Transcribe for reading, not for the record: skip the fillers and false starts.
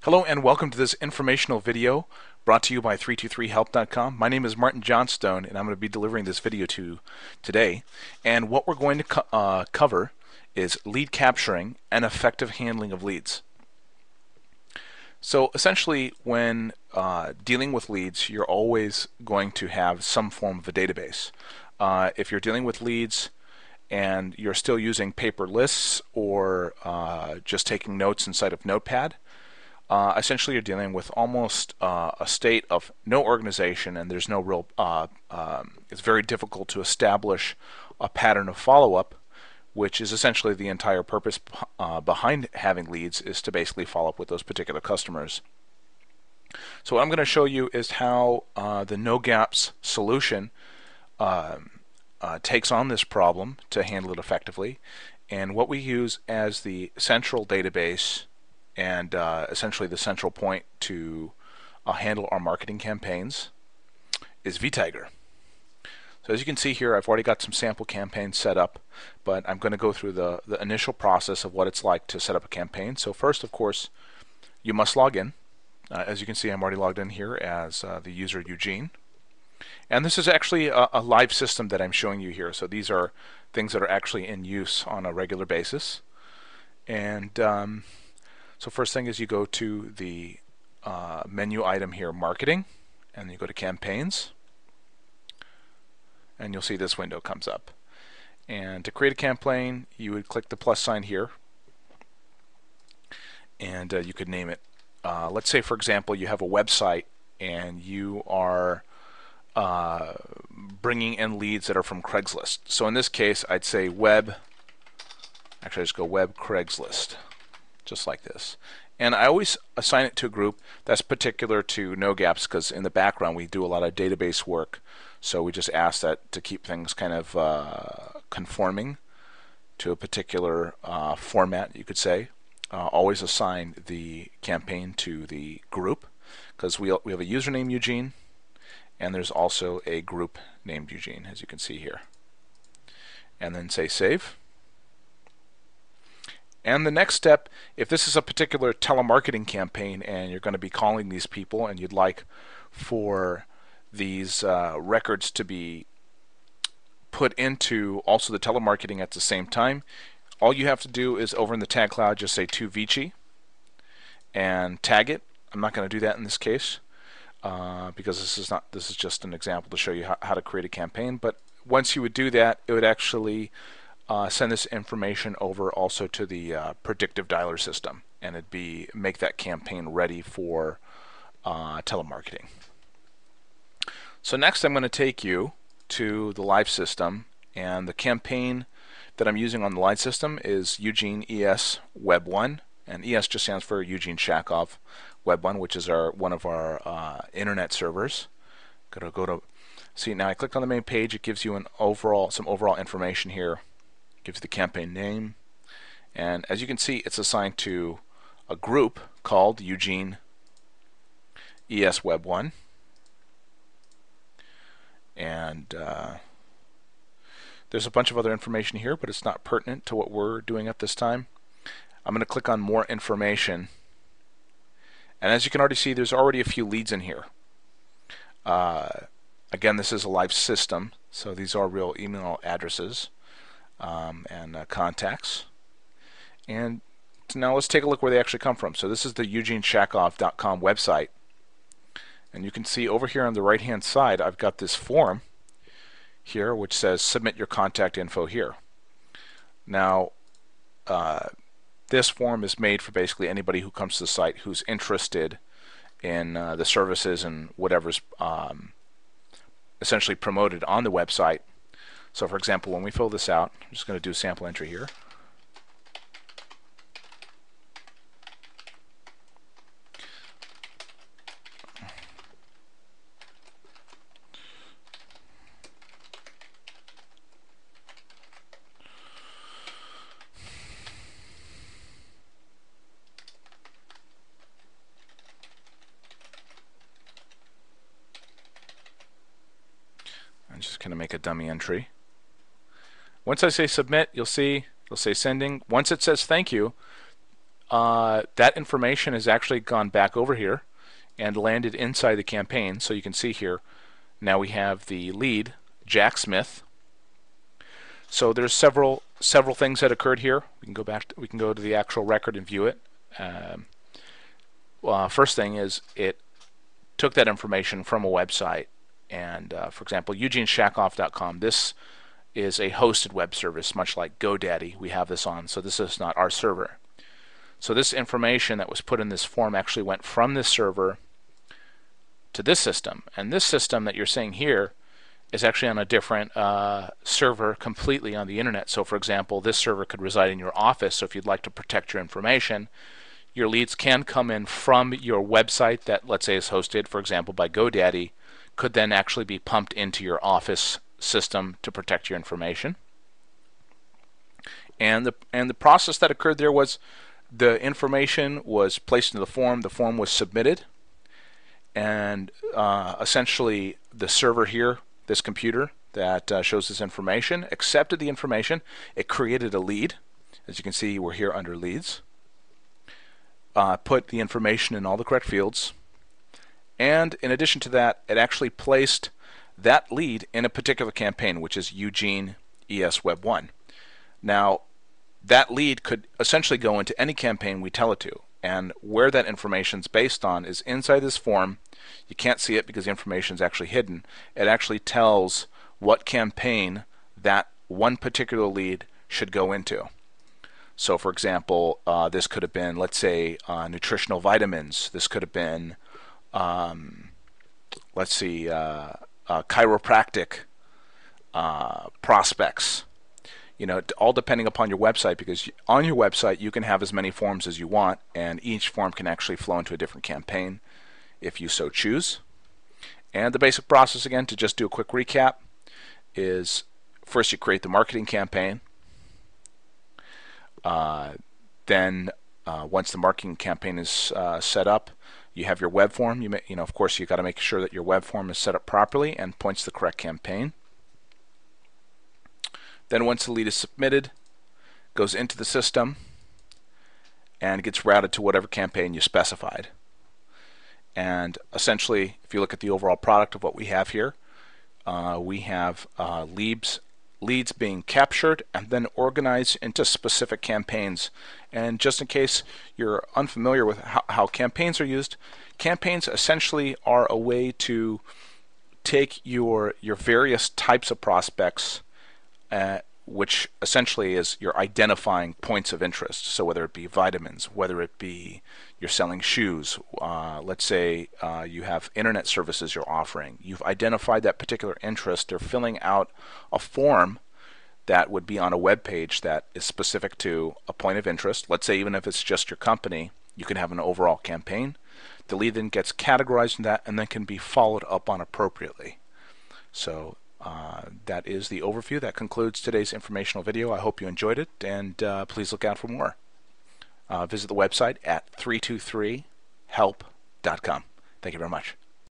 Hello and welcome to this informational video brought to you by 323help.com. My name is Martin Johnstone and I'm going to be delivering this video to you today. And what we're going to cover is lead capturing and effective handling of leads. So essentially when dealing with leads, you're always going to have some form of a database. If you're dealing with leads and you're still using paper lists or just taking notes inside of Notepad, essentially you're dealing with almost a state of no organization, and there's no real it's very difficult to establish a pattern of follow-up, which is essentially the entire purpose behind having leads, is to basically follow up with those particular customers. So what I'm going to show you is how the NoGaps solution takes on this problem to handle it effectively, and what we use as the central database and essentially the central point to handle our marketing campaigns is vTiger. So as you can see here, I've already got some sample campaigns set up, but I'm going to go through the initial process of what it's like to set up a campaign. So first, of course, you must log in. As you can see, I'm already logged in here as the user Eugene. And this is actually a live system that I'm showing you here. So these are things that are actually in use on a regular basis. And so first thing is you go to the menu item here, Marketing, and you go to Campaigns, and you'll see this window comes up. And to create a campaign, you would click the plus sign here, and you could name it. Let's say, for example, you have a website and you are bringing in leads that are from Craigslist. So in this case, I'd say web Craigslist. Just like this. And I always assign it to a group that's particular to NoGaps, because in the background we do a lot of database work, so we just ask that to keep things kind of conforming to a particular format, you could say. Always assign the campaign to the group, because we have a user named Eugene, and there's also a group named Eugene, as you can see here. And then say save. And the next step, if this is a particular telemarketing campaign and you're going to be calling these people and you'd like for these records to be put into also the telemarketing at the same time, all you have to do is over in the tag cloud just say to Vici and tag it. I'm not going to do that in this case because this is just an example to show you how to create a campaign. But once you would do that, it would actually send this information over also to the predictive dialer system, and it'd make that campaign ready for telemarketing. So next I'm going to take you to the live system, and the campaign that I'm using on the live system is Eugene ES Web 1, and ES just stands for Eugene Shakov Web 1, which is one of our internet servers. Go to see, now I clicked on the main page. It gives you some overall information here. Gives the campaign name, and as you can see, it's assigned to a group called Eugene ES Web 1, and there's a bunch of other information here, but it's not pertinent to what we're doing at this time. I'm going to click on more information, and as you can already see, there's already a few leads in here. Again, this is a live system, so these are real email addresses and contacts. And now let's take a look where they actually come from. So this is the eugeneshakov.com website, and you can see over here on the right hand side I've got this form here which says submit your contact info here. Now this form is made for basically anybody who comes to the site who's interested in the services and whatever's essentially promoted on the website. So for example, when we fill this out, I'm just going to do a sample entry here. I'm just going to make a dummy entry. Once I say submit, you'll see it'll say sending. Once it says thank you, that information has actually gone back over here and landed inside the campaign. So you can see here, now we have the lead, Jack Smith. So there's several things that occurred here. We can go back. We can go to the actual record and view it. First thing is it took that information from a website, and for example, EugeneShakoff.com. This is a hosted web service, much like GoDaddy. We have this on, so this is not our server. So this information that was put in this form actually went from this server to this system, and this system that you're seeing here is actually on a different server completely on the internet. So for example, this server could reside in your office, so if you'd like to protect your information, your leads can come in from your website that, let's say, is hosted, for example, by GoDaddy, could then actually be pumped into your office system to protect your information. And the process that occurred there was the information was placed into the form was submitted, and essentially the server here, this computer that shows this information, accepted the information. It created a lead. As you can see, we're here under leads. Put the information in all the correct fields, and in addition to that, it actually placed that lead in a particular campaign, which is Eugene ES Web 1. Now, that lead could essentially go into any campaign we tell it to, and where that information is based on is inside this form. You can't see it because the information is actually hidden. It actually tells what campaign that one particular lead should go into. So for example, this could have been, let's say, nutritional vitamins. This could have been, let's see, chiropractic prospects. You know, all depending upon your website, because on your website you can have as many forms as you want, and each form can actually flow into a different campaign if you so choose. And the basic process, again, to just do a quick recap, is first you create the marketing campaign. Then once the marketing campaign is set up, you have your web form. You know, of course, you got to make sure that your web form is set up properly and points to the correct campaign. Then once the lead is submitted, goes into the system and gets routed to whatever campaign you specified. And essentially, if you look at the overall product of what we have here, we have leads being captured and then organized into specific campaigns. And just in case you're unfamiliar with how campaigns are used, campaigns essentially are a way to take your various types of prospects, which essentially is you're identifying points of interest. So whether it be vitamins, whether it be you're selling shoes, let's say you have internet services you're offering. You've identified that particular interest. They're filling out a form that would be on a web page that is specific to a point of interest. Let's say even if it's just your company, you can have an overall campaign. The lead then gets categorized in that and then can be followed up on appropriately. So that is the overview. That concludes today's informational video. I hope you enjoyed it, and please look out for more. Visit the website at 323help.com. Thank you very much.